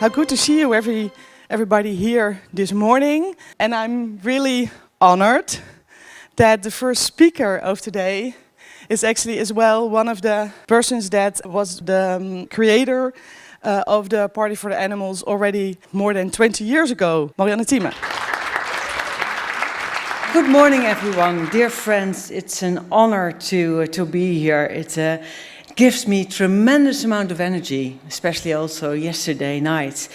How good to see you, everybody here this morning. And I'm really honored that the first speaker of today is actually as well one of the persons that was the creator of the Party for the Animals already more than 20 years ago, Marianne Thieme. Good morning, everyone. Dear friends, it's an honor to be here. It gives me tremendous amount of energy, especially also yesterday night,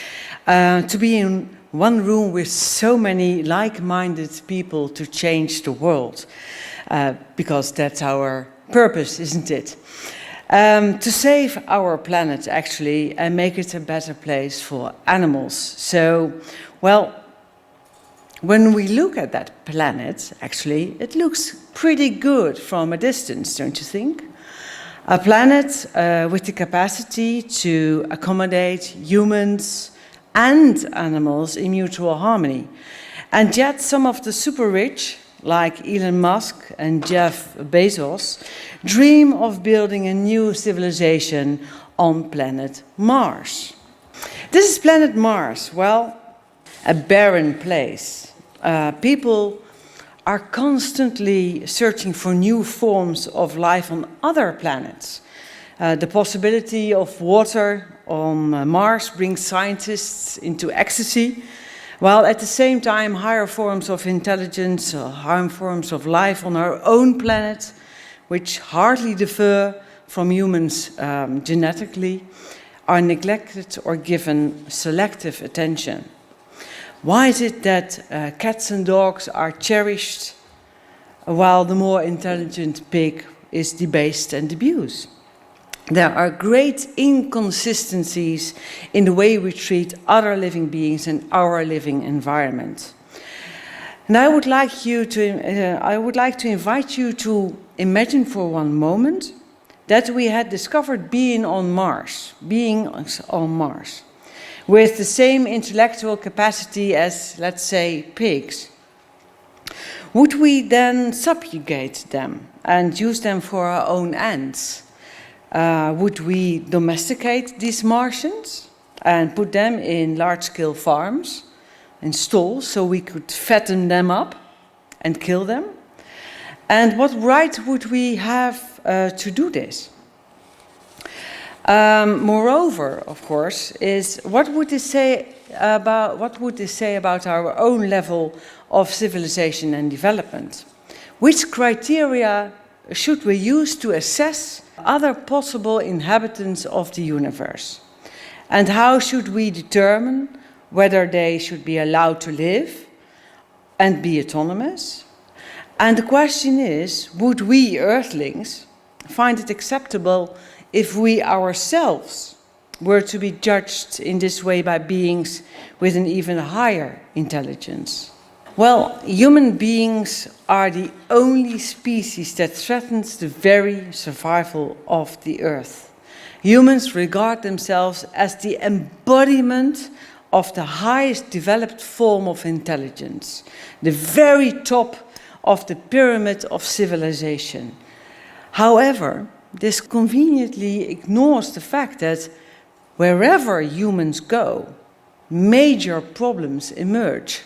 to be in one room with so many like-minded people to change the world, because that's our purpose, isn't it? To save our planet, actually, and make it a better place for animals. So, well, when we look at that planet, actually, it looks pretty good from a distance, don't you think? A planet with the capacity to accommodate humans and animals in mutual harmony. And yet some of the super rich, like Elon Musk and Jeff Bezos, dream of building a new civilization on planet Mars. This is planet Mars, well, a barren place. People are constantly searching for new forms of life on other planets. The possibility of water on Mars brings scientists into ecstasy, while at the same time higher forms of intelligence, higher forms of life on our own planet, which hardly differ from humans genetically, are neglected or given selective attention. Why is it that cats and dogs are cherished while the more intelligent pig is debased and abused? There are great inconsistencies in the way we treat other living beings and our living environment. And I would like to invite you to imagine for one moment that we had discovered beings on Mars, with the same intellectual capacity as, let's say, pigs. Would we then subjugate them and use them for our own ends? Would we domesticate these Martians and put them in large-scale farms and stalls so we could fatten them up and kill them? And what right would we have to do this? Moreover, of course, is what would this say about our own level of civilization and development? Which criteria should we use to assess other possible inhabitants of the universe? And how should we determine whether they should be allowed to live and be autonomous? And the question is, would we Earthlings find it acceptable if we ourselves were to be judged in this way by beings with an even higher intelligence? Well, human beings are the only species that threatens the very survival of the Earth. Humans regard themselves as the embodiment of the highest developed form of intelligence, the very top of the pyramid of civilization. However, this conveniently ignores the fact that wherever humans go, major problems emerge.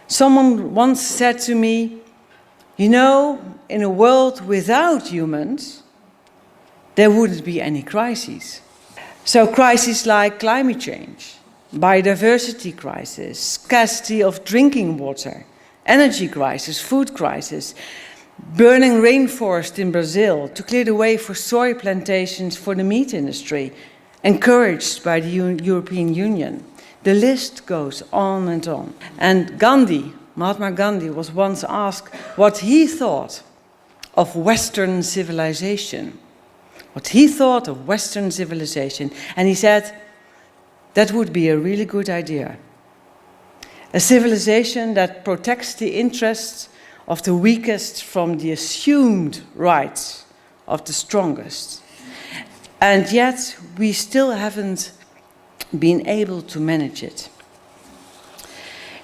Someone once said to me, you know, in a world without humans, there wouldn't be any crises. So crises like climate change, biodiversity crisis, scarcity of drinking water, energy crisis, food crisis, burning rainforest in Brazil to clear the way for soy plantations for the meat industry, encouraged by the European Union. The list goes on and on. And Mahatma Gandhi was once asked what he thought of Western civilization. And he said, that would be a really good idea. A civilization that protects the interests of the weakest from the assumed rights of the strongest. And yet, we still haven't been able to manage it.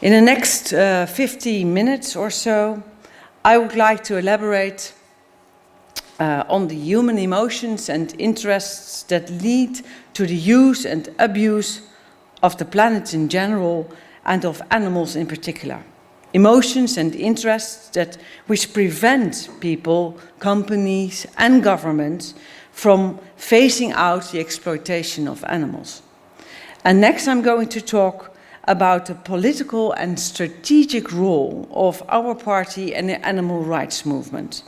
In the next 15 minutes or so, I would like to elaborate on the human emotions and interests that lead to the use and abuse of the planet in general and of animals in particular. Emotions and interests which prevent people, companies and governments from phasing out the exploitation of animals. And next I'm going to talk about the political and strategic role of our party and the animal rights movement,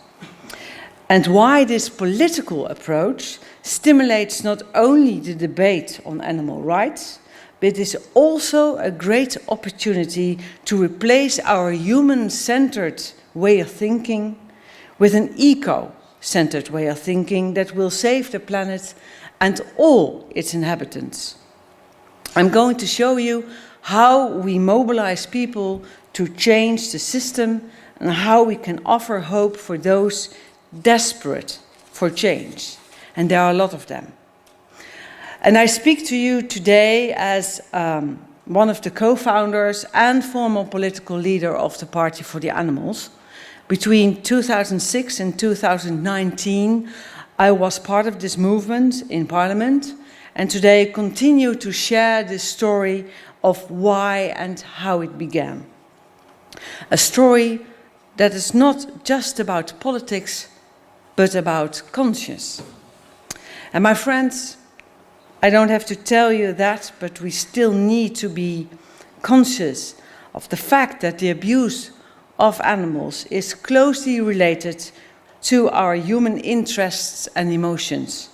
and why this political approach stimulates not only the debate on animal rights, but is also a great opportunity to replace our human-centered way of thinking with an eco-centered way of thinking that will save the planet and all its inhabitants. I'm going to show you how we mobilize people to change the system and how we can offer hope for those desperate for change. And there are a lot of them. And I speak to you today as one of the co-founders and former political leader of the Party for the Animals. Between 2006 and 2019, I was part of this movement in Parliament, and today I continue to share this story of why and how it began. A story that is not just about politics, but about conscience. And my friends, I don't have to tell you that, but we still need to be conscious of the fact that the abuse of animals is closely related to our human interests and emotions.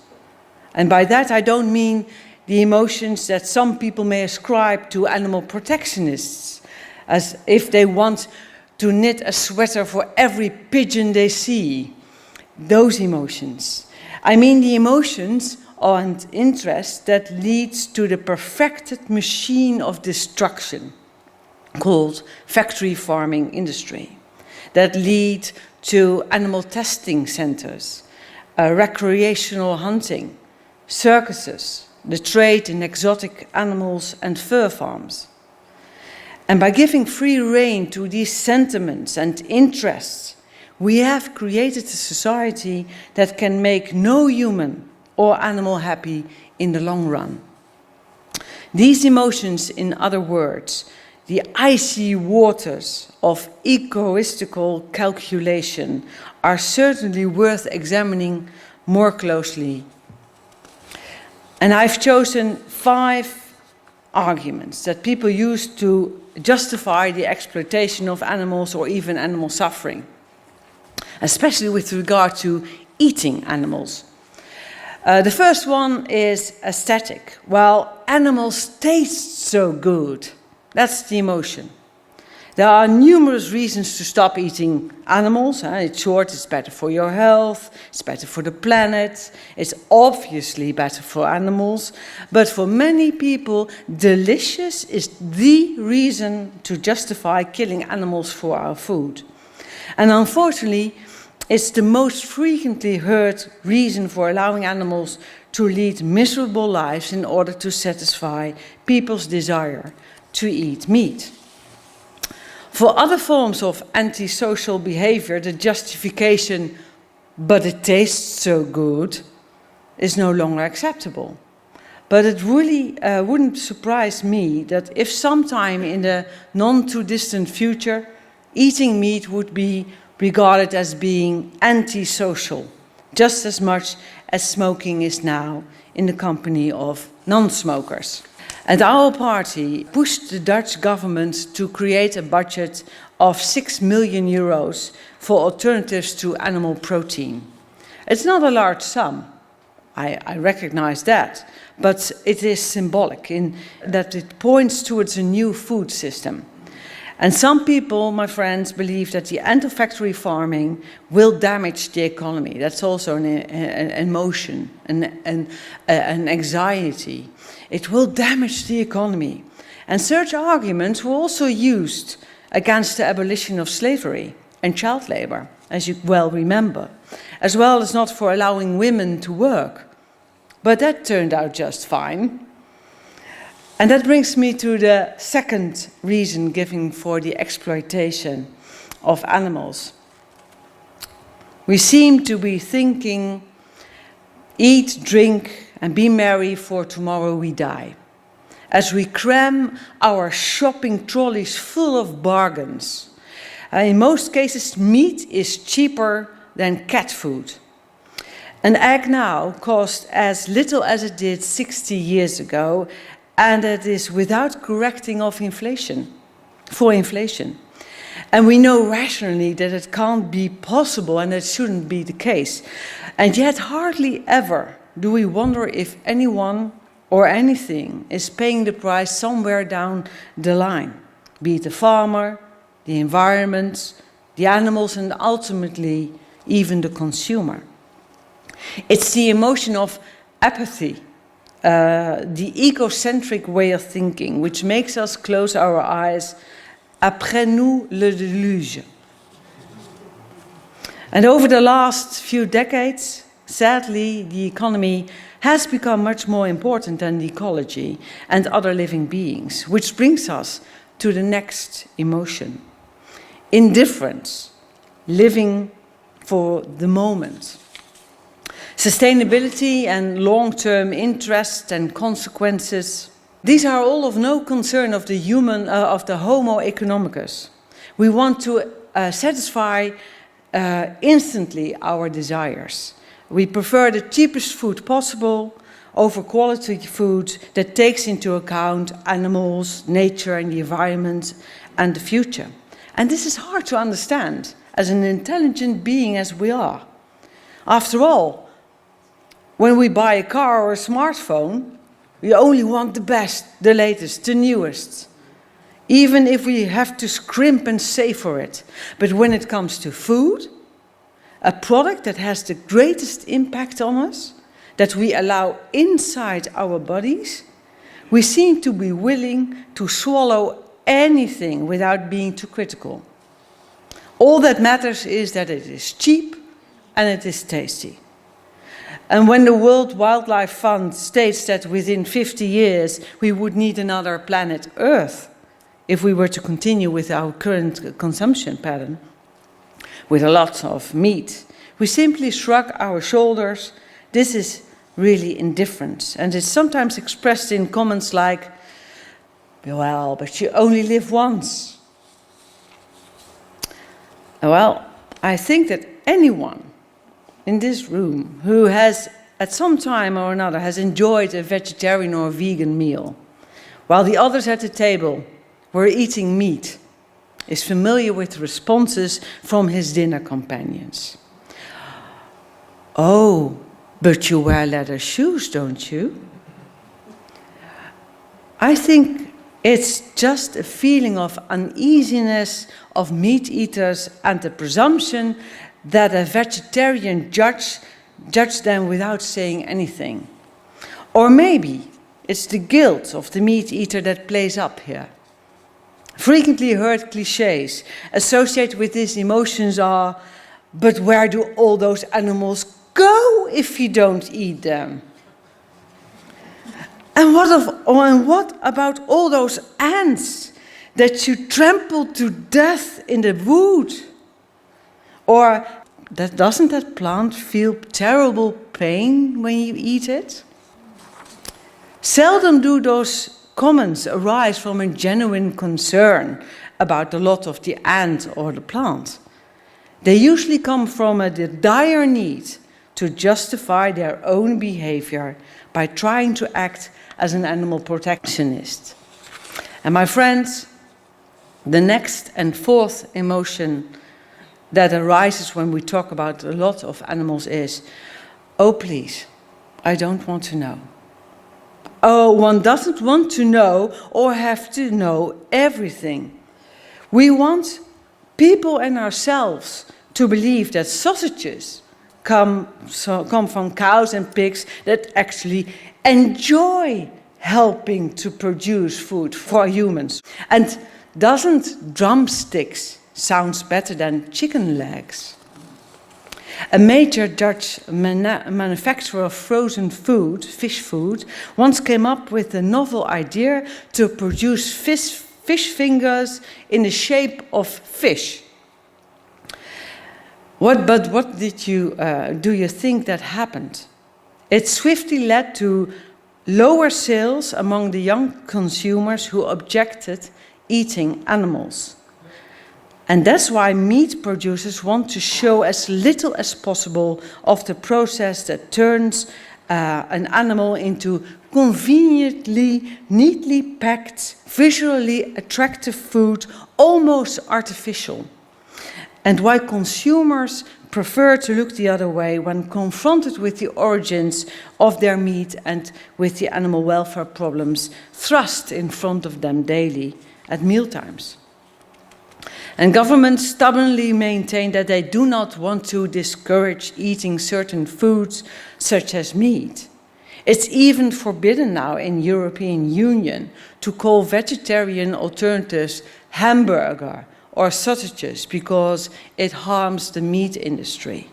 And by that I don't mean the emotions that some people may ascribe to animal protectionists, as if they want to knit a sweater for every pigeon they see. Those emotions. I mean the emotions and interests that leads to the perfected machine of destruction called factory farming industry, that lead to animal testing centers, recreational hunting, circuses, the trade in exotic animals and fur farms. And by giving free rein to these sentiments and interests, we have created a society that can make no human or animal happy in the long run. These emotions, in other words, the icy waters of egoistical calculation, are certainly worth examining more closely. And I've chosen 5 arguments that people use to justify the exploitation of animals or even animal suffering, especially with regard to eating animals. The first one is aesthetic. Well, animals taste so good. That's the emotion. There are numerous reasons to stop eating animals. It's short, it's better for your health, it's better for the planet, it's obviously better for animals. But for many people, delicious is the reason to justify killing animals for our food. And unfortunately, it's the most frequently heard reason for allowing animals to lead miserable lives in order to satisfy people's desire to eat meat. For other forms of antisocial behavior, the justification, but it tastes so good, is no longer acceptable. But it really wouldn't surprise me that if sometime in the non-too-distant future, eating meat would be regarded as being antisocial, just as much as smoking is now in the company of non-smokers. And our party pushed the Dutch government to create a budget of 6 million euros for alternatives to animal protein. It's not a large sum, I recognize that, but it is symbolic in that it points towards a new food system. And some people, my friends, believe that the end of factory farming will damage the economy. That's also an emotion, an anxiety. It will damage the economy. And such arguments were also used against the abolition of slavery and child labor, as you well remember, as well as not for allowing women to work. But that turned out just fine. And that brings me to the second reason given for the exploitation of animals. We seem to be thinking, eat, drink, and be merry, for tomorrow we die. as we cram our shopping trolleys full of bargains. In most cases, meat is cheaper than cat food. An egg now costs as little as it did 60 years ago, and it is without correcting of inflation, for inflation. And we know rationally that it can't be possible and it shouldn't be the case. And yet hardly ever do we wonder if anyone or anything is paying the price somewhere down the line, be it the farmer, the environment, the animals, and ultimately even the consumer. It's the emotion of apathy, the egocentric way of thinking, which makes us close our eyes. Après nous le déluge. And over the last few decades, sadly, the economy has become much more important than the ecology and other living beings, which brings us to the next emotion. Indifference, living for the moment. Sustainability and long-term interest and consequences. These are all of no concern of the human, of the Homo economicus. We want to satisfy instantly our desires. We prefer the cheapest food possible over quality food that takes into account animals, nature and the environment and the future. And this is hard to understand as an intelligent being as we are. After all, when we buy a car or a smartphone, we only want the best, the latest, the newest, even if we have to scrimp and save for it. But when it comes to food, a product that has the greatest impact on us, that we allow inside our bodies, we seem to be willing to swallow anything without being too critical. All that matters is that it is cheap and it is tasty. And when the World Wildlife Fund states that within 50 years we would need another planet Earth if we were to continue with our current consumption pattern, with a lot of meat, we simply shrug our shoulders. This is really indifference. And it's sometimes expressed in comments like, well, but you only live once. Well, I think that anyone in this room who has, at some time or another, has enjoyed a vegetarian or vegan meal, while the others at the table were eating meat, is familiar with responses from his dinner companions. Oh, but you wear leather shoes, don't you? I think it's just a feeling of uneasiness of meat eaters and the presumption that a vegetarian judge them without saying anything. Or maybe it's the guilt of the meat eater that plays up here. Frequently heard cliches associated with these emotions are, but where do all those animals go if you don't eat them? And what about all those ants that you trample to death in the wood? Or doesn't that plant feel terrible pain when you eat it? Seldom do those comments arise from a genuine concern about the lot of the ant or the plant. They usually come from a dire need to justify their own behavior by trying to act as an animal protectionist. And my friends, the next and fourth emotion that arises when we talk about a lot of animals is, oh please, I don't want to know. Oh, one doesn't want to know or have to know everything. We want people and ourselves to believe that sausages come from cows and pigs that actually enjoy helping to produce food for humans. And doesn't drumsticks sound better than chicken legs? A major Dutch manufacturer of frozen food, fish food, once came up with the novel idea to produce fish fingers in the shape of fish. What do you think that happened? It swiftly led to lower sales among the young consumers who objected eating animals. And that's why meat producers want to show as little as possible of the process that turns an animal into conveniently, neatly packed, visually attractive food, almost artificial. And why consumers prefer to look the other way when confronted with the origins of their meat and with the animal welfare problems thrust in front of them daily at mealtimes. And governments stubbornly maintain that they do not want to discourage eating certain foods, such as meat. It's even forbidden now in the European Union to call vegetarian alternatives hamburger or sausages because it harms the meat industry.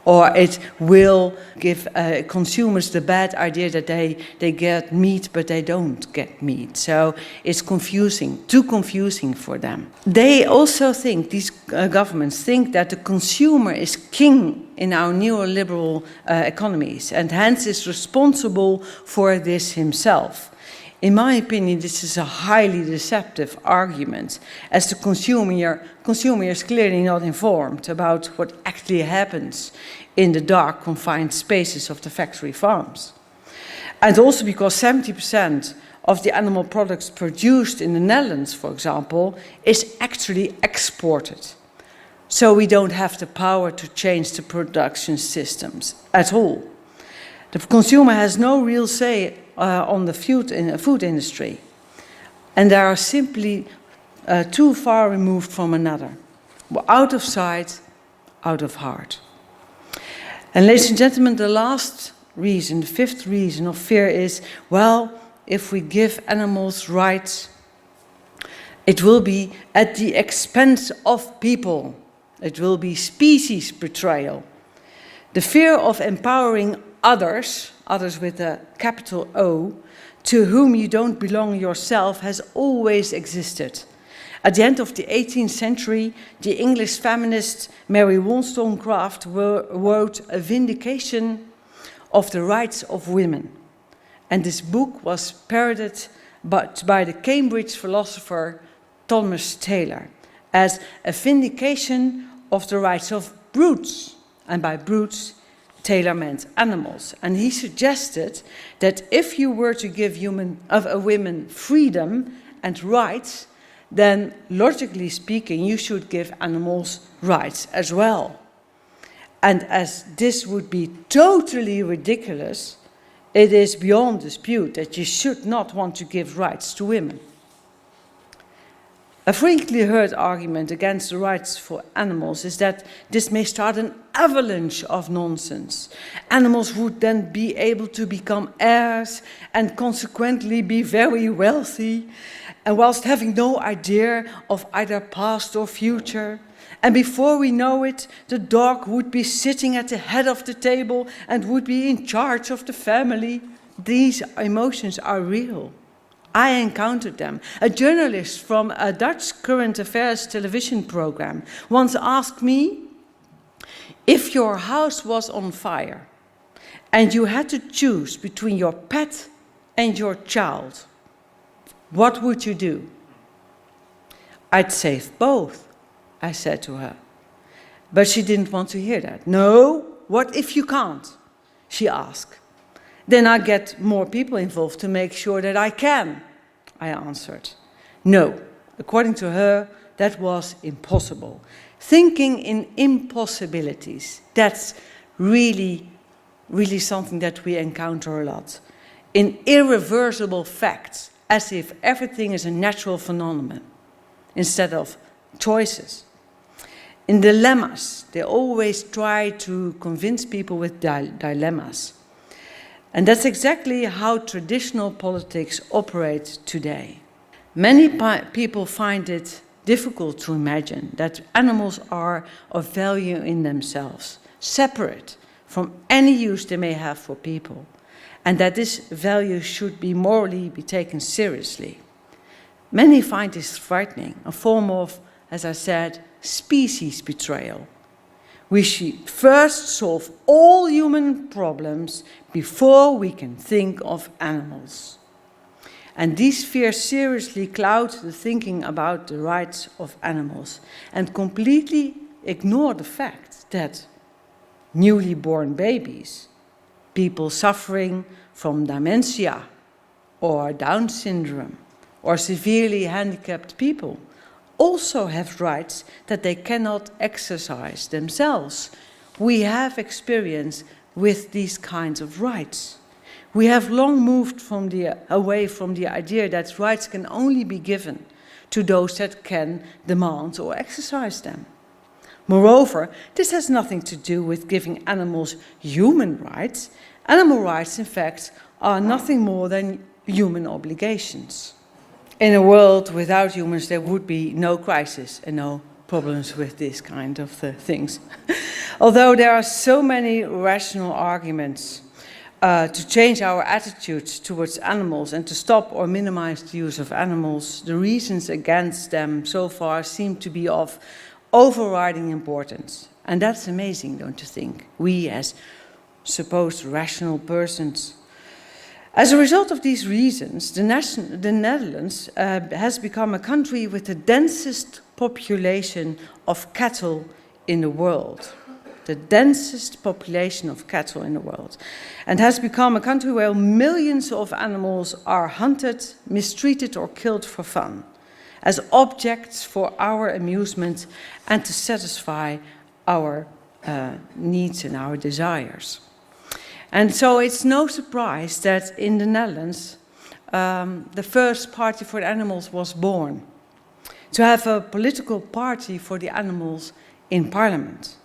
Or it will give consumers the bad idea that they get meat, but they don't get meat. So it's confusing, too confusing for them. They also think, these governments think that the consumer is king in our neoliberal economies and hence is responsible for this himself. In my opinion, this is a highly deceptive argument, as the consumer is clearly not informed about what actually happens in the dark, confined spaces of the factory farms. And also because 70% of the animal products produced in the Netherlands, for example, is actually exported. So we don't have the power to change the production systems at all. The consumer has no real say on the food industry, and they are simply too far removed from another. Out of sight, out of heart. And ladies and gentlemen, the last reason, the fifth reason of fear is, well, if we give animals rights, it will be at the expense of people. It will be species betrayal. The fear of empowering others with a capital O, to whom you don't belong yourself, has always existed. At the end of the 18th century, the English feminist Mary Wollstonecraft wrote A Vindication of the Rights of Women. And this book was parodied by the Cambridge philosopher Thomas Taylor as a vindication of the rights of brutes. And by brutes, Taylor meant animals. And he suggested that if you were to give women freedom and rights, then logically speaking, you should give animals rights as well. And as this would be totally ridiculous, it is beyond dispute that you should not want to give rights to women. A frequently heard argument against the rights for animals is that this may start an avalanche of nonsense. Animals would then be able to become heirs and consequently be very wealthy, and whilst having no idea of either past or future. And before we know it, the dog would be sitting at the head of the table and would be in charge of the family. These emotions are real. I encountered them. A journalist from a Dutch current affairs television program once asked me, if your house was on fire and you had to choose between your pet and your child, what would you do? I'd save both, I said to her. But she didn't want to hear that. No, what if you can't? She asked. Then I get more people involved to make sure that I can, I answered. No, according to her, that was impossible. Thinking in impossibilities, that's really something that we encounter a lot. In irreversible facts, as if everything is a natural phenomenon, instead of choices. In dilemmas, they always try to convince people with dilemmas. And that's exactly how traditional politics operate today. Many people find it difficult to imagine that animals are of value in themselves, separate from any use they may have for people, and that this value should be morally be taken seriously. Many find this frightening, a form of, as I said, species betrayal. We should first solve all human problems before we can think of animals. And these fears seriously cloud the thinking about the rights of animals and completely ignore the fact that newly born babies, people suffering from dementia or Down syndrome, or severely handicapped people also have rights that they cannot exercise themselves. We have experience with these kinds of rights. We have long moved away from the idea that rights can only be given to those that can demand or exercise them. Moreover, this has nothing to do with giving animals human rights. Animal rights, in fact, are nothing more than human obligations. In a world without humans, there would be no crisis and no problems with this kind of things. Although there are so many rational arguments to change our attitudes towards animals and to stop or minimize the use of animals, the reasons against them so far seem to be of overriding importance. And that's amazing, don't you think? We, as supposed rational persons. As a result of these reasons, the Netherlands has become a country with the densest population of cattle in the world. The densest population of cattle in the world. And has become a country where millions of animals are hunted, mistreated or killed for fun, as objects for our amusement and to satisfy our needs and our desires. And so it's no surprise that in the Netherlands, the first party for the animals was born. To have a political party for the animals in parliament.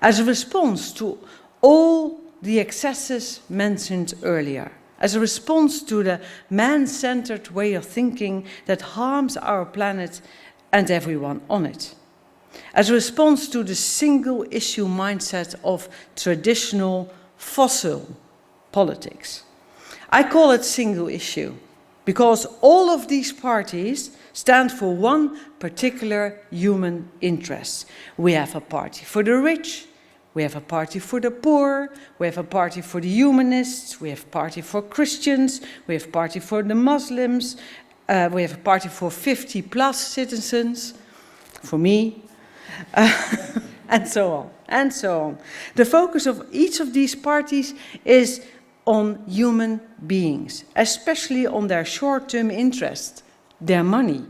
As a response to all the excesses mentioned earlier. As a response to the man-centered way of thinking that harms our planet and everyone on it. As a response to the single-issue mindset of traditional fossil politics. I call it single issue because all of these parties stand for one particular human interest. We have a party for the rich, we have a party for the poor, we have a party for the humanists, we have a party for Christians, we have a party for the Muslims, we have a party for 50+ citizens, for me, and so on, and so on. The focus of each of these parties is on human beings, especially on their short-term interest, their money.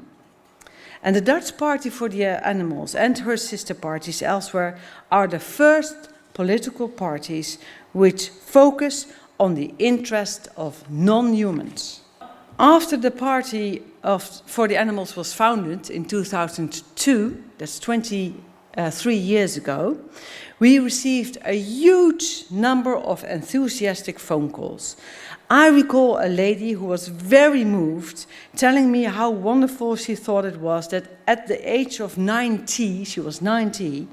And the Dutch Party for the Animals and her sister parties elsewhere are the first political parties which focus on the interest of non-humans. After the Party for the Animals was founded in 2002, that's 23 years ago, we received a huge number of enthusiastic phone calls. I recall a lady who was very moved, telling me how wonderful she thought it was that at the age of 90, she was 90,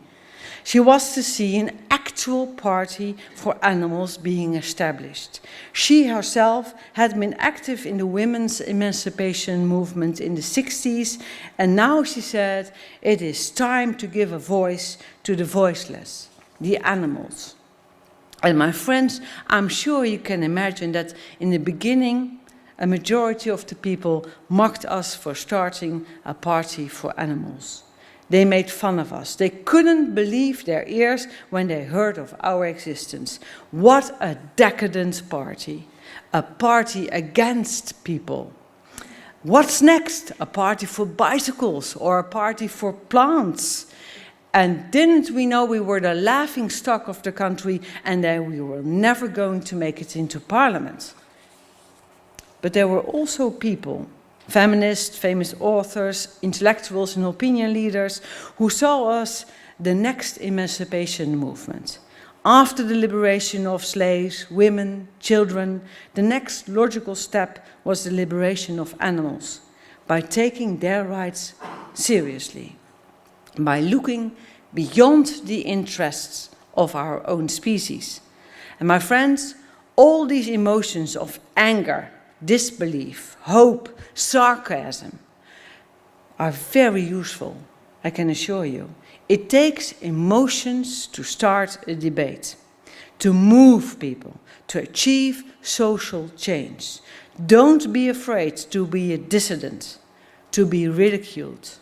she was to see an actual party for animals being established. She herself had been active in the women's emancipation movement in the 60s, and now she said, it is time to give a voice to the voiceless, the animals. And my friends, I'm sure you can imagine that in the beginning, a majority of the people mocked us for starting a party for animals. They made fun of us. They couldn't believe their ears when they heard of our existence. What a decadent party. A party against people. What's next? A party for bicycles or a party for plants? And didn't we know we were the laughing stock of the country and that we were never going to make it into parliament? But there were also people, feminists, famous authors, intellectuals and opinion leaders who saw us the next emancipation movement. After the liberation of slaves, women, children, the next logical step was the liberation of animals by taking their rights seriously. By looking beyond the interests of our own species. And my friends, all these emotions of anger, disbelief, hope, sarcasm are very useful I can assure you. It takes emotions to start a debate, to move people, to achieve social change. Don't be afraid to be a dissident, to be ridiculed.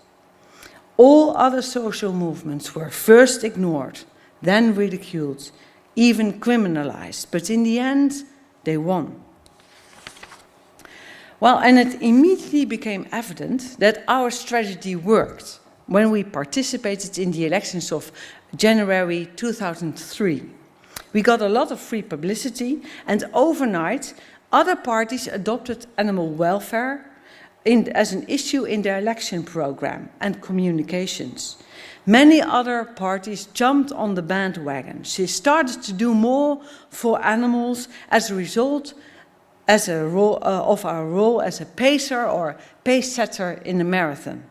All other social movements were first ignored, then ridiculed, even criminalized, but in the end, they won. Well, and it immediately became evident that our strategy worked when we participated in the elections of January 2003. We got a lot of free publicity, and overnight, other parties adopted animal welfare as an issue in their election program and communications. Many other parties jumped on the bandwagon. They started to do more for animals as a result of our role as a pacer or pace setter in the marathon.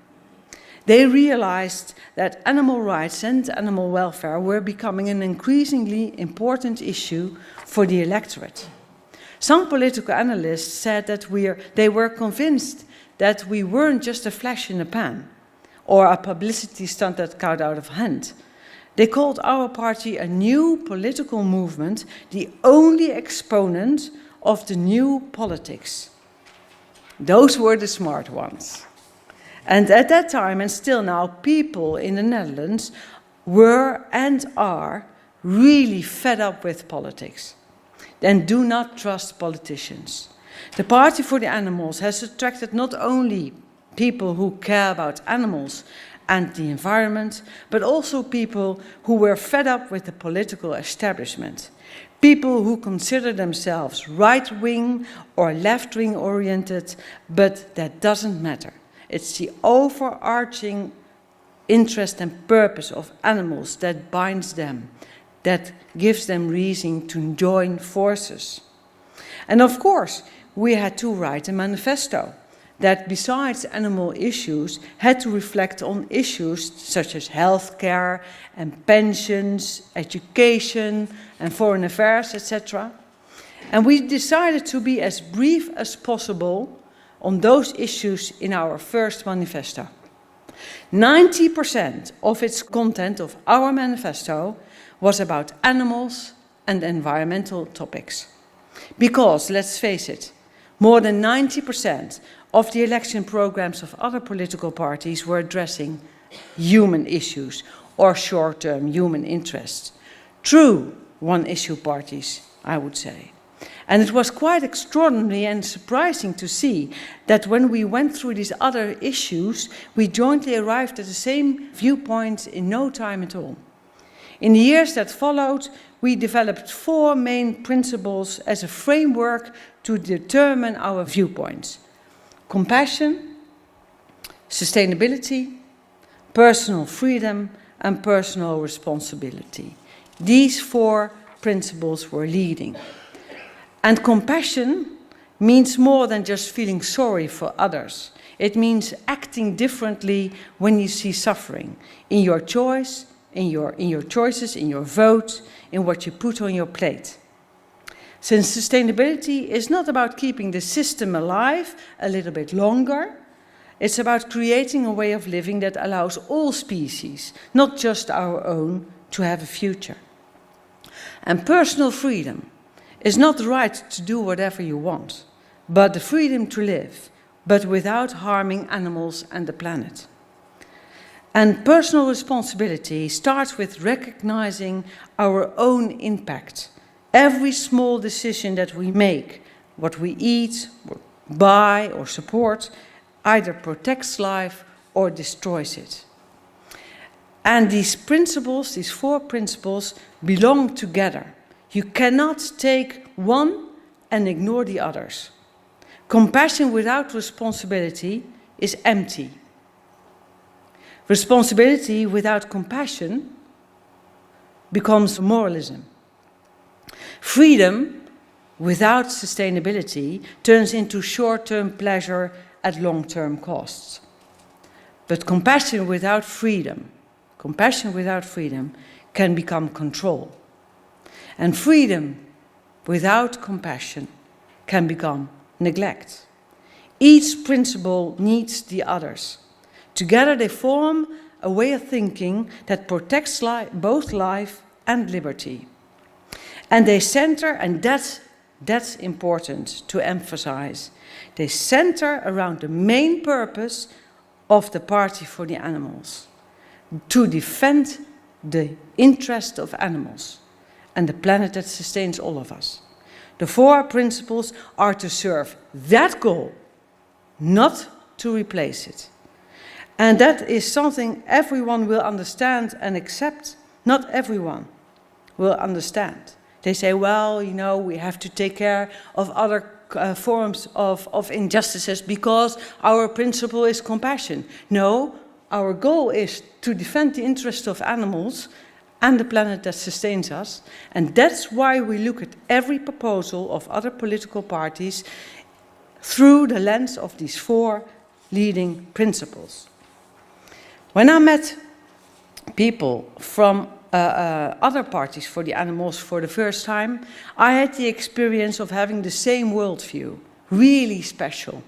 They realized that animal rights and animal welfare were becoming an increasingly important issue for the electorate. Some political analysts said that they were convinced that we weren't just a flash in the pan or a publicity stunt that got out of hand. They called our party a new political movement, the only exponent of the new politics. Those were the smart ones. And at that time, and still now, people in the Netherlands were and are really fed up with politics and do not trust politicians. The Party for the Animals has attracted not only people who care about animals and the environment, but also people who were fed up with the political establishment. People who consider themselves right-wing or left-wing oriented, but that doesn't matter. It's the overarching interest and purpose of animals that binds them, that gives them reason to join forces. And of course, we had to write a manifesto that, besides animal issues, had to reflect on issues such as healthcare and pensions, education and foreign affairs, etc. And we decided to be as brief as possible on those issues in our first manifesto. 90% of its content of our manifesto was about animals and environmental topics. Because, let's face it, more than 90% of the election programs of other political parties were addressing human issues or short-term human interests. True one-issue parties, I would say. And it was quite extraordinary and surprising to see that when we went through these other issues, we jointly arrived at the same viewpoint in no time at all. In the years that followed, we developed 4 main principles as a framework to determine our viewpoints: compassion, sustainability, personal freedom, and personal responsibility. These 4 principles were leading. And compassion means more than just feeling sorry for others. It means acting differently when you see suffering in your choice, in your choices, in your vote, in what you put on your plate. Since sustainability is not about keeping the system alive a little bit longer, it's about creating a way of living that allows all species, not just our own, to have a future. And personal freedom is not the right to do whatever you want, but the freedom to live, but without harming animals and the planet. And personal responsibility starts with recognizing our own impact. Every small decision that we make, what we eat, or buy, or support, either protects life or destroys it. And these principles, these 4 principles, belong together. You cannot take one and ignore the others. Compassion without responsibility is empty. Responsibility without compassion becomes moralism. Freedom without sustainability turns into short-term pleasure at long-term costs. But compassion without freedom can become control. And freedom without compassion can become neglect. Each principle needs the others. Together they form a way of thinking that protects both life and liberty. And they center, and that's important to emphasize, they center around the main purpose of the Party for the Animals, to defend the interest of animals and the planet that sustains all of us. The 4 principles are to serve that goal, not to replace it. And that is something everyone will understand and accept. Not everyone will understand. They say, well, you know, we have to take care of other forms of injustices because our principle is compassion. No, our goal is to defend the interests of animals and the planet that sustains us. And that's why we look at every proposal of other political parties through the lens of these 4 leading principles. When I met people from other parties for the animals for the first time, I had the experience of having the same worldview, really special.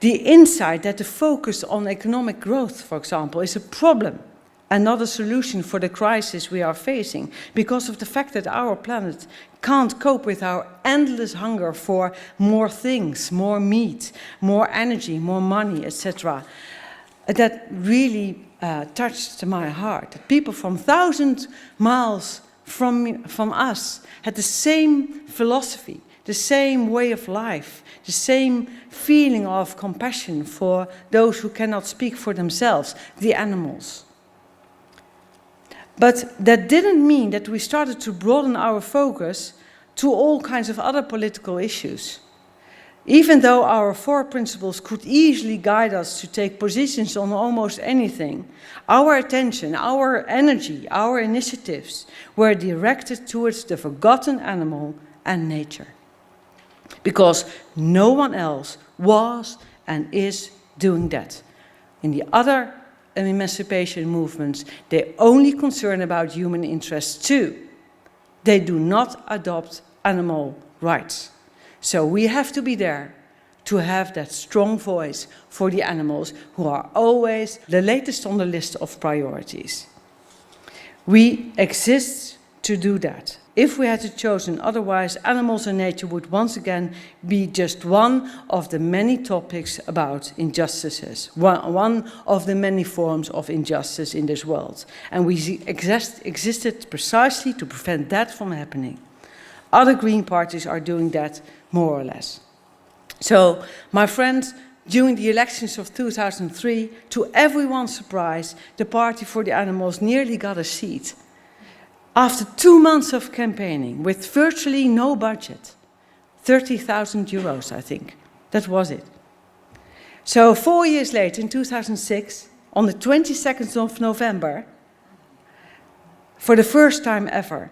The insight that the focus on economic growth, for example, is a problem and not a solution for the crisis we are facing, because of the fact that our planet can't cope with our endless hunger for more things, more meat, more energy, more money, etc. That really touched my heart. People from 1,000 miles from us had the same philosophy, the same way of life, the same feeling of compassion for those who cannot speak for themselves, the animals. But that didn't mean that we started to broaden our focus to all kinds of other political issues. Even though our 4 principles could easily guide us to take positions on almost anything, our attention, our energy, our initiatives were directed towards the forgotten animal and nature. Because no one else was and is doing that. In the other emancipation movements, they only concern about human interests too. They do not adopt animal rights. So we have to be there to have that strong voice for the animals who are always the latest on the list of priorities. We exist to do that. If we had chosen otherwise, animals and nature would once again be just one of the many topics about injustices, one of the many forms of injustice in this world. And we existed precisely to prevent that from happening. Other Green parties are doing that more or less. So, my friends, during the elections of 2003, to everyone's surprise, the Party for the Animals nearly got a seat. After 2 months of campaigning, with virtually no budget, 30,000 euros, I think, that was it. So 4 years later, in 2006, on the 22nd of November, for the first time ever,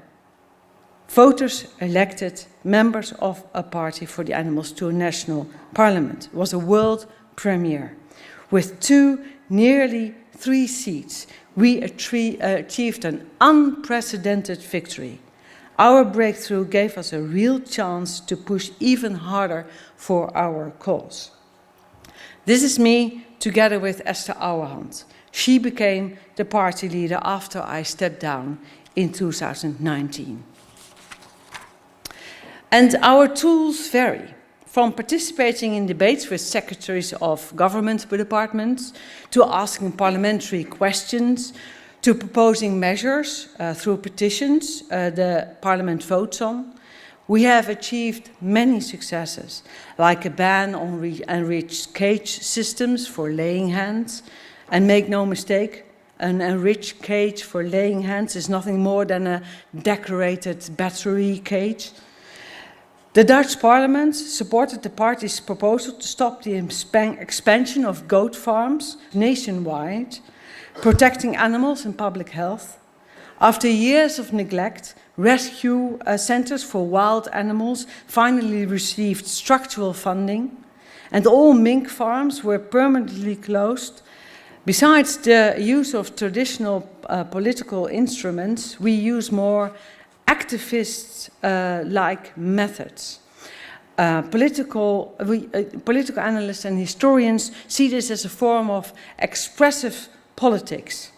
voters elected members of a Party for the Animals to a national parliament. It was a world premiere. With nearly 3 seats, we achieved an unprecedented victory. Our breakthrough gave us a real chance to push even harder for our cause. This is me together with Esther Ouwehand. She became the party leader after I stepped down in 2019. And our tools vary, from participating in debates with secretaries of government departments, to asking parliamentary questions, to proposing measures through petitions the parliament votes on. We have achieved many successes, like a ban on enriched cage systems for laying hens. And make no mistake, an enriched cage for laying hens is nothing more than a decorated battery cage. The Dutch parliament supported the party's proposal to stop the expansion of goat farms nationwide, protecting animals and public health. After years of neglect, rescue centers for wild animals finally received structural funding, and all mink farms were permanently closed. Besides the use of traditional political instruments, we use more activist-like methods. Political analysts and historians see this as a form of expressive politics,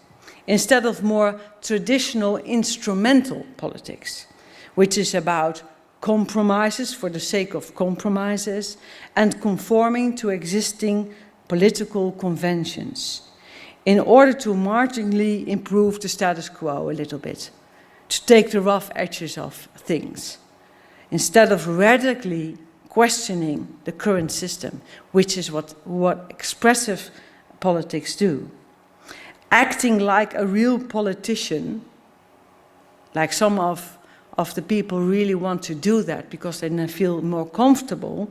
instead of more traditional instrumental politics, which is about compromises for the sake of compromises and conforming to existing political conventions in order to marginally improve the status quo a little bit, to take the rough edges of things, instead of radically questioning the current system, which is what expressive politics do. Acting like a real politician, like some of the people really want to do that because they then feel more comfortable,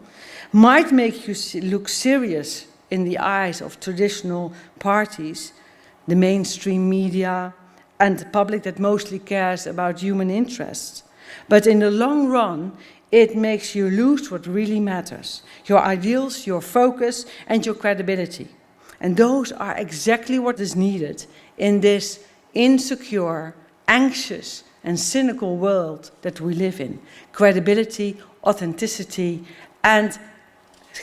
might make you look serious in the eyes of traditional parties, the mainstream media, and the public that mostly cares about human interests. But in the long run, it makes you lose what really matters: your ideals, your focus, and your credibility. And those are exactly what is needed in this insecure, anxious, and cynical world that we live in. Credibility, authenticity, and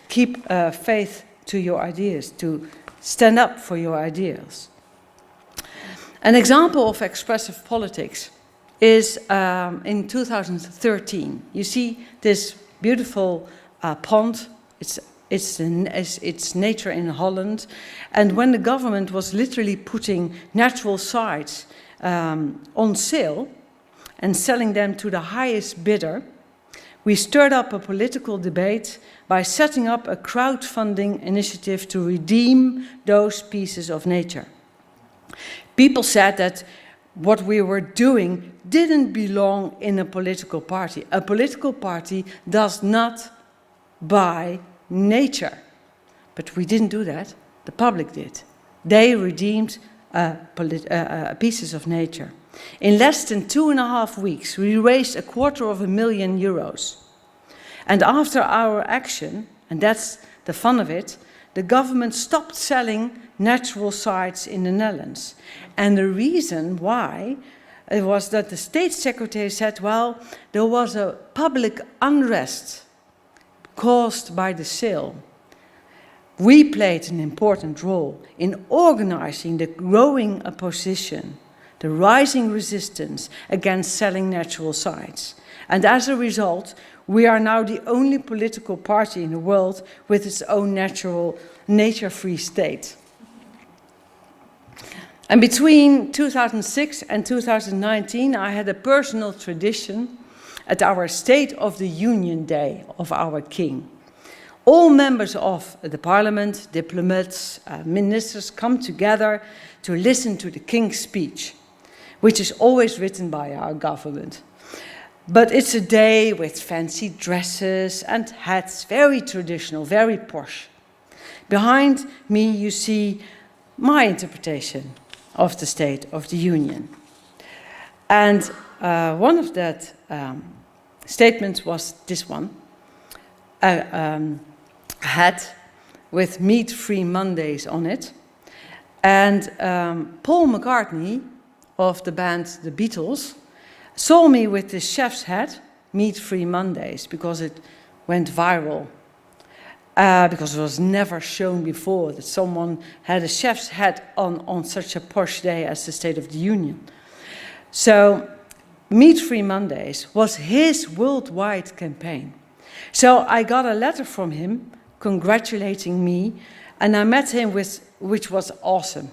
keep faith to your ideas, to stand up for your ideas. An example of expressive politics is in 2013. You see this beautiful pond. It's nature in Holland. And when the government was literally putting natural sites on sale and selling them to the highest bidder, we stirred up a political debate by setting up a crowdfunding initiative to redeem those pieces of nature. People said that what we were doing didn't belong in a political party. A political party does not buy nature. But we didn't do that. The public did. They redeemed pieces of nature. In less than 2.5 weeks, we raised €250,000 euros. And after our action, and that's the fun of it, the government stopped selling natural sites in the Netherlands. And the reason why it was that the state secretary said, well, there was a public unrest caused by the sale. We played an important role in organizing the growing opposition, the rising resistance against selling natural sites. And as a result, we are now the only political party in the world with its own nature-free state. And between 2006 and 2019, I had a personal tradition at our State of the Union Day of our King. All members of the parliament, diplomats, ministers come together to listen to the King's speech, which is always written by our government. But it's a day with fancy dresses and hats, very traditional, very posh. Behind me you see my interpretation of the State of the Union. And one of that statements was this one, a hat with meat-free Mondays on it. And Paul McCartney of the band The Beatles saw me with this chef's hat, meat-free Mondays, because it went viral. Because it was never shown before that someone had a chef's hat on such a posh day as the State of the Union. So, Meat-Free Mondays was his worldwide campaign. So I got a letter from him congratulating me, and I met him, which was awesome.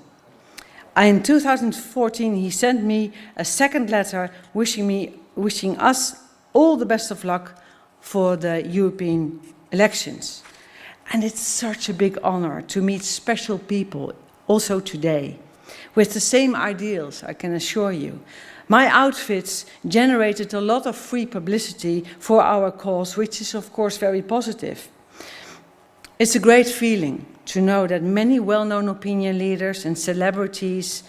In 2014, he sent me a second letter wishing us all the best of luck for the European elections. And it's such a big honor to meet special people, also today, with the same ideals, I can assure you. My outfits generated a lot of free publicity for our cause, which is, of course, very positive. It's a great feeling to know that many well-known opinion leaders and celebrities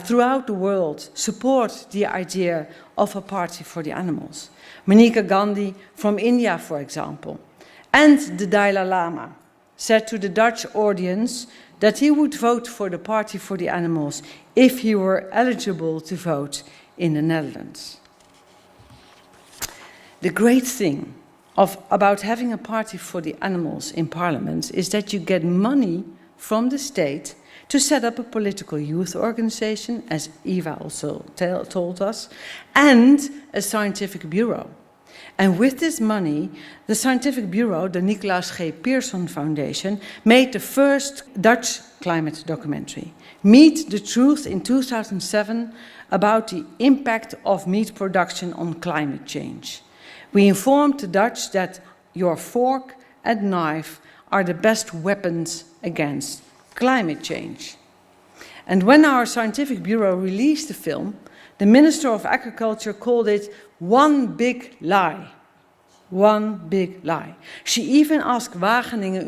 throughout the world support the idea of a party for the animals. Maneka Gandhi from India, for example, and the Dalai Lama said to the Dutch audience that he would vote for the Party for the Animals if he were eligible to vote in the Netherlands. The great thing about having a Party for the Animals in Parliament is that you get money from the state to set up a political youth organization, as Eva also told us, and a scientific bureau. And with this money, the Scientific Bureau, the Nicolaas G. Pearson Foundation, made the first Dutch climate documentary, Meet the Truth, in 2007, about the impact of meat production on climate change. We informed the Dutch that your fork and knife are the best weapons against climate change. And when our Scientific Bureau released the film, the Minister of Agriculture called it one big lie. One big lie. She even asked Wageningen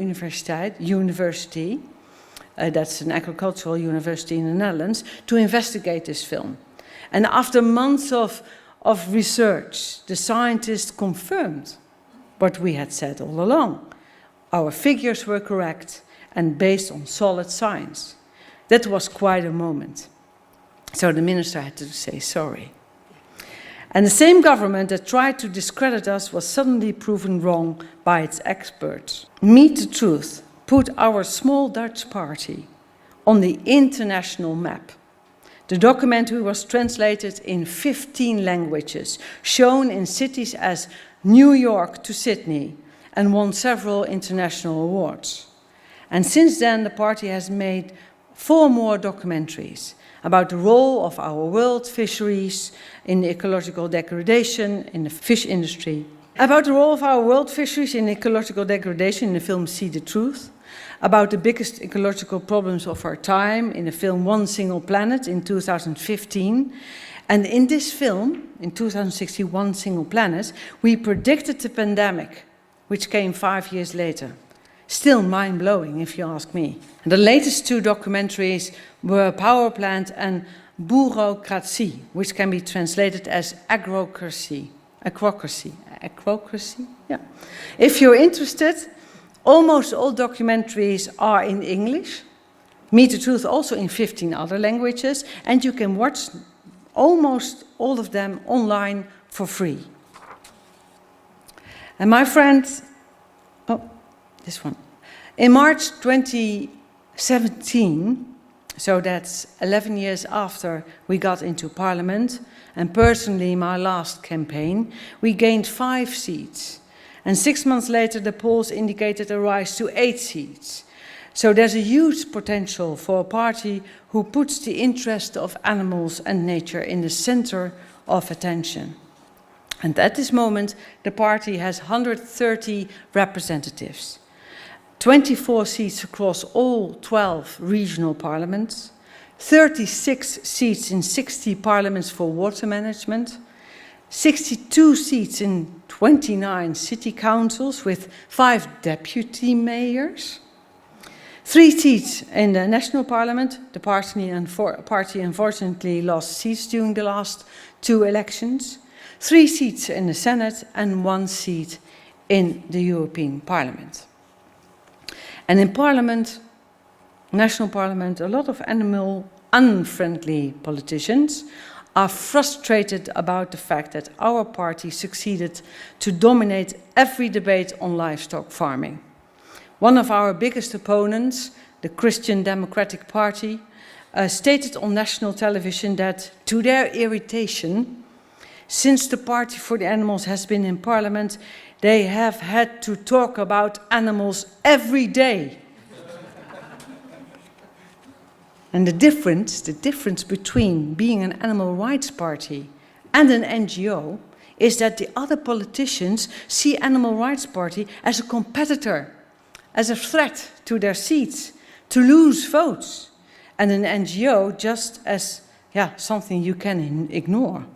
University, that's an agricultural university in the Netherlands, to investigate this film. And after months of research, the scientists confirmed what we had said all along. Our figures were correct and based on solid science. That was quite a moment. So the minister had to say sorry. And the same government that tried to discredit us was suddenly proven wrong by its experts. Meet the Truth put our small Dutch party on the international map. The documentary was translated in 15 languages, shown in cities as New York to Sydney, and won several international awards. And since then, the party has made 4 more documentaries about the role of our world fisheries in ecological degradation in the fish industry, about the role of our world fisheries in ecological degradation in the film See the Truth, about the biggest ecological problems of our time in the film One Single Planet in 2015. And in this film, in 2016, One Single Planet, we predicted the pandemic, which came 5 years later. Still mind-blowing, if you ask me. And the latest 2 documentaries were Power Plant and Bureaucratie, which can be translated as agrocracy. Agrocracy? Yeah. If you're interested, almost all documentaries are in English. Meet the Truth also in 15 other languages, and you can watch almost all of them online for free. And my friend, this one. In March 2017, so that's 11 years after we got into Parliament, and personally my last campaign, we gained 5 seats. And 6 months later, the polls indicated a rise to 8 seats. So there's a huge potential for a party who puts the interest of animals and nature in the center of attention. And at this moment, the party has 130 representatives, 24 seats across all 12 regional parliaments, 36 seats in 60 parliaments for water management, 62 seats in 29 city councils with 5 deputy mayors, 3 seats in the national parliament. The party unfortunately lost seats during the last 2 elections, 3 seats in the Senate and 1 seat in the European Parliament. And in Parliament, national Parliament, a lot of animal-unfriendly politicians are frustrated about the fact that our party succeeded to dominate every debate on livestock farming. One of our biggest opponents, the Christian Democratic Party, stated on national television that, to their irritation, since the Party for the Animals has been in Parliament, they have had to talk about animals every day. And the difference between being an animal rights party and an NGO is that the other politicians see Animal Rights Party as a competitor, as a threat to their seats, to lose votes, and an NGO just as something you can ignore.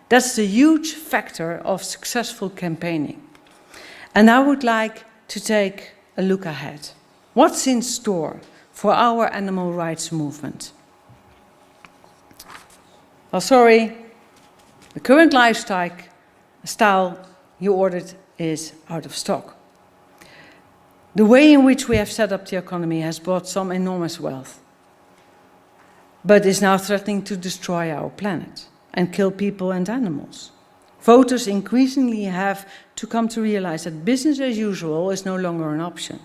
That's the huge factor of successful campaigning. And I would like to take a look ahead. What's in store for our animal rights movement? Well, sorry, the current lifestyle you ordered is out of stock. The way in which we have set up the economy has brought some enormous wealth, but is now threatening to destroy our planet and kill people and animals. Voters increasingly have to come to realize that business as usual is no longer an option,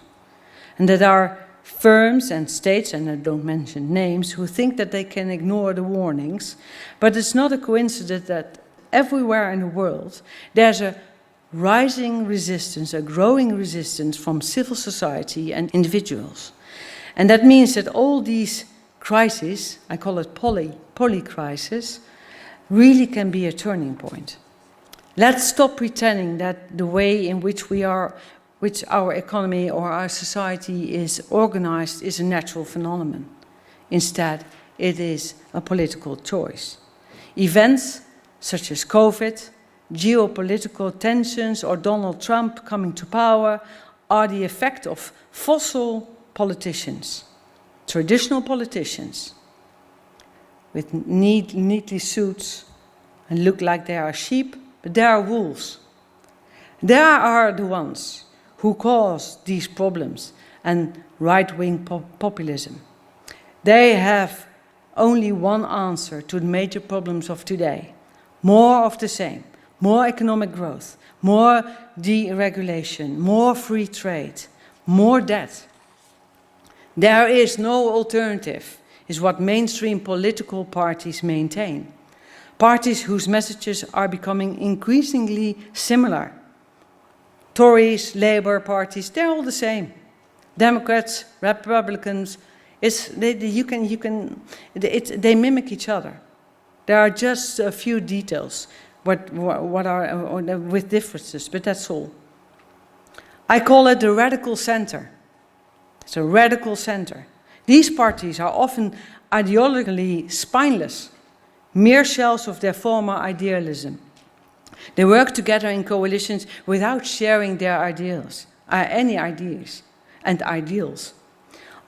and that our firms and states, and I don't mention names, who think that they can ignore the warnings, but it's not a coincidence that everywhere in the world there's a rising resistance, a growing resistance from civil society and individuals. And that means that all these crises, I call it poly-crisis, really can be a turning point. Let's stop pretending that the way in which which our economy or our society is organized is a natural phenomenon. Instead, it is a political choice. Events such as COVID, geopolitical tensions, or Donald Trump coming to power are the effect of fossil politicians, traditional politicians, with neatly suits and look like they are sheep, but they are wolves. They are the ones who cause these problems and right-wing populism. They have only one answer to the major problems of today: more of the same, more economic growth, more deregulation, more free trade, more debt. There is no alternative, is what mainstream political parties maintain. Parties whose messages are becoming increasingly similar. Tories, Labour parties, they're all the same. Democrats, Republicans, they mimic each other. There are just a few details with differences, but that's all. I call it the radical center. It's a radical center. These parties are often ideologically spineless, mere shells of their former idealism. They work together in coalitions without sharing their any ideas and ideals.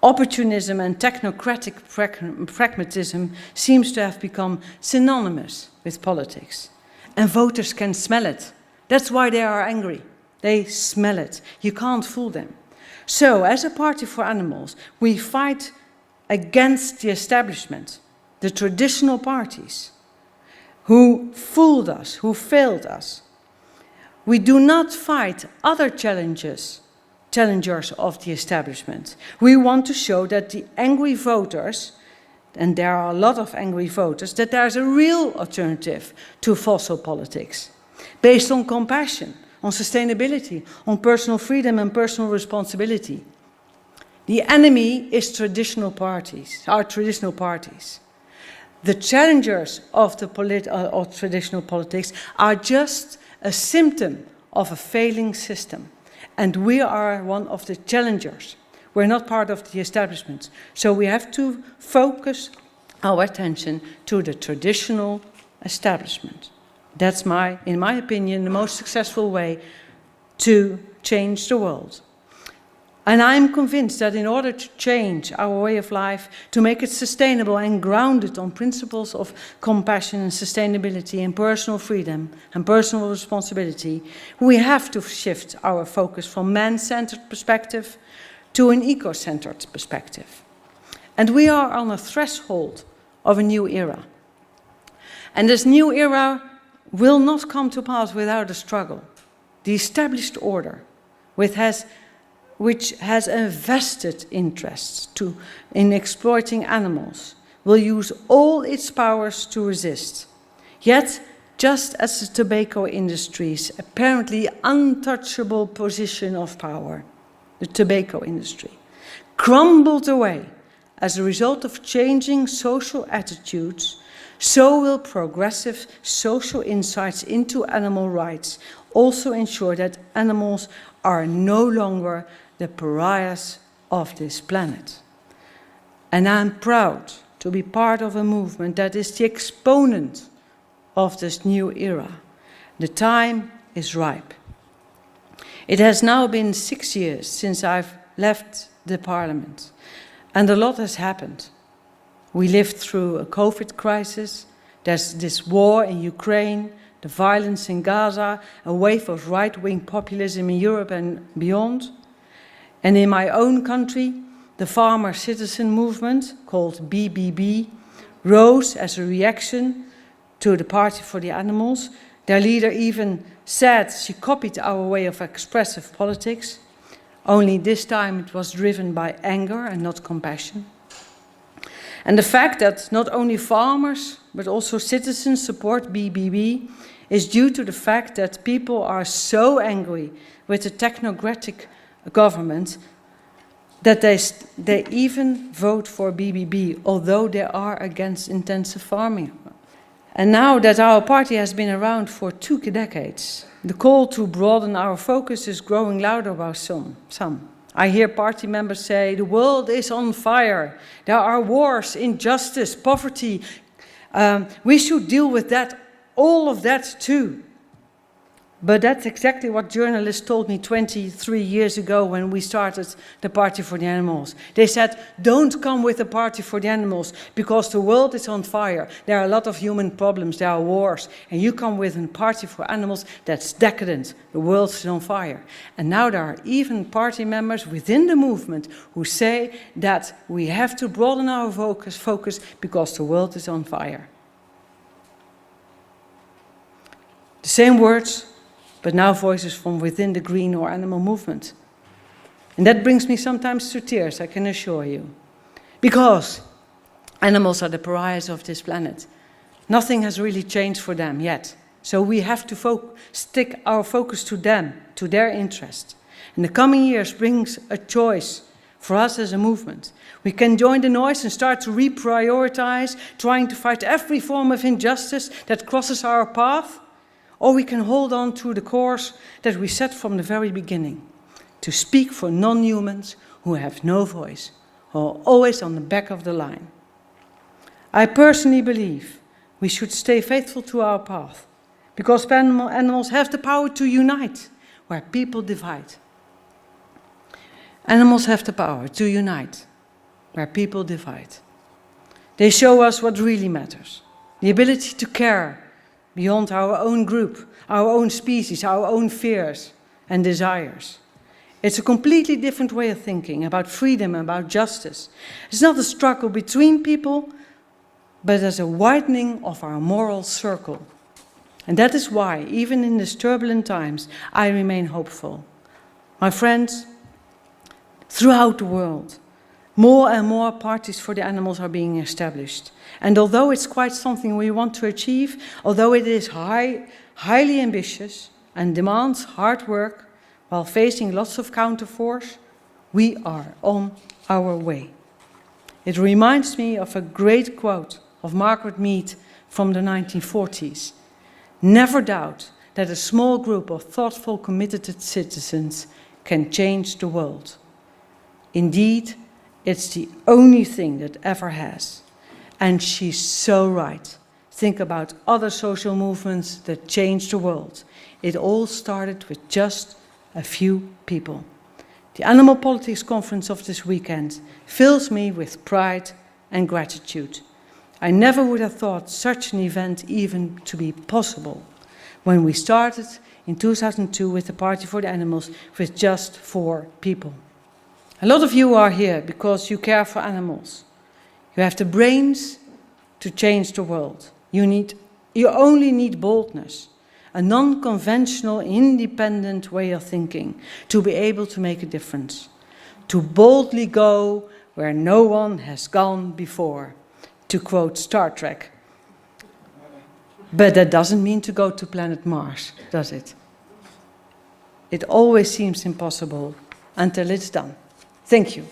Opportunism and technocratic pragmatism seems to have become synonymous with politics. And voters can smell it. That's why they are angry. They smell it. You can't fool them. So, as a Party for Animals, we fight against the establishment, the traditional parties, who fooled us, who failed us. We do not fight other challengers of the establishment. We want to show that the angry voters, and there are a lot of angry voters, that there is a real alternative to fossil politics, based on compassion, on sustainability, on personal freedom and personal responsibility. The enemy is traditional parties, our traditional parties. The challengers of traditional politics are just a symptom of a failing system. And we are one of the challengers. We're not part of the establishment. So we have to focus our attention to the traditional establishment. That's, in my opinion, the most successful way to change the world. And I'm convinced that in order to change our way of life, to make it sustainable and grounded on principles of compassion and sustainability and personal freedom and personal responsibility, we have to shift our focus from man-centered perspective to an eco-centered perspective. And we are on a threshold of a new era. And this new era will not come to pass without a struggle. The established order, which has a vested interest in exploiting animals, will use all its powers to resist. Yet, just as the tobacco industry's apparently untouchable position of power, the tobacco industry, crumbled away as a result of changing social attitudes, so will progressive social insights into animal rights also ensure that animals are no longer the pariahs of this planet. And I'm proud to be part of a movement that is the exponent of this new era. The time is ripe. It has now been 6 years since I've left the parliament, and a lot has happened. We lived through a COVID crisis, there's this war in Ukraine, the violence in Gaza, a wave of right-wing populism in Europe and beyond. And in my own country, the farmer citizen movement, called BBB, rose as a reaction to the Party for the Animals. Their leader even said she copied our way of expressive politics. Only this time it was driven by anger and not compassion. And the fact that not only farmers, but also citizens support BBB is due to the fact that people are so angry with the technocratic government that they even vote for BBB, although they are against intensive farming. And now that our party has been around for 2 decades, the call to broaden our focus is growing louder by some. I hear party members say, the world is on fire, there are wars, injustice, poverty, we should deal with that, all of that too. But that's exactly what journalists told me 23 years ago when we started the Party for the Animals. They said, don't come with the Party for the Animals because the world is on fire. There are a lot of human problems, there are wars. And you come with a Party for Animals, that's decadent. The world is on fire. And now there are even party members within the movement who say that we have to broaden our focus because the world is on fire. The same words, but now voices from within the green or animal movement. And that brings me sometimes to tears, I can assure you. Because animals are the pariahs of this planet. Nothing has really changed for them yet. So we have to stick our focus to them, to their interest. And the coming years brings a choice for us as a movement. We can join the noise and start to reprioritize, trying to fight every form of injustice that crosses our path. Or we can hold on to the course that we set from the very beginning, to speak for non-humans who have no voice, who are always on the back of the line. I personally believe we should stay faithful to our path, because animals have the power to unite where people divide. Animals have the power to unite where people divide. They show us what really matters, the ability to care beyond our own group, our own species, our own fears and desires. It's a completely different way of thinking about freedom, about justice. It's not a struggle between people, but as a widening of our moral circle. And that is why, even in these turbulent times, I remain hopeful. My friends, throughout the world, more and more parties for the animals are being established. And although it's quite something we want to achieve, although it is highly ambitious and demands hard work while facing lots of counterforce, we are on our way. It reminds me of a great quote of Margaret Mead from the 1940s. Never doubt that a small group of thoughtful, committed citizens can change the world. Indeed, it's the only thing that ever has. And she's so right. Think about other social movements that changed the world. It all started with just a few people. The Animal Politics Conference of this weekend fills me with pride and gratitude. I never would have thought such an event even to be possible when we started in 2002 with the Party for the Animals with just 4 people. A lot of you are here because you care for animals. You have the brains to change the world. You only need boldness, a non-conventional, independent way of thinking to be able to make a difference, to boldly go where no one has gone before, to quote Star Trek. But that doesn't mean to go to planet Mars, does it? It always seems impossible until it's done. Thank you.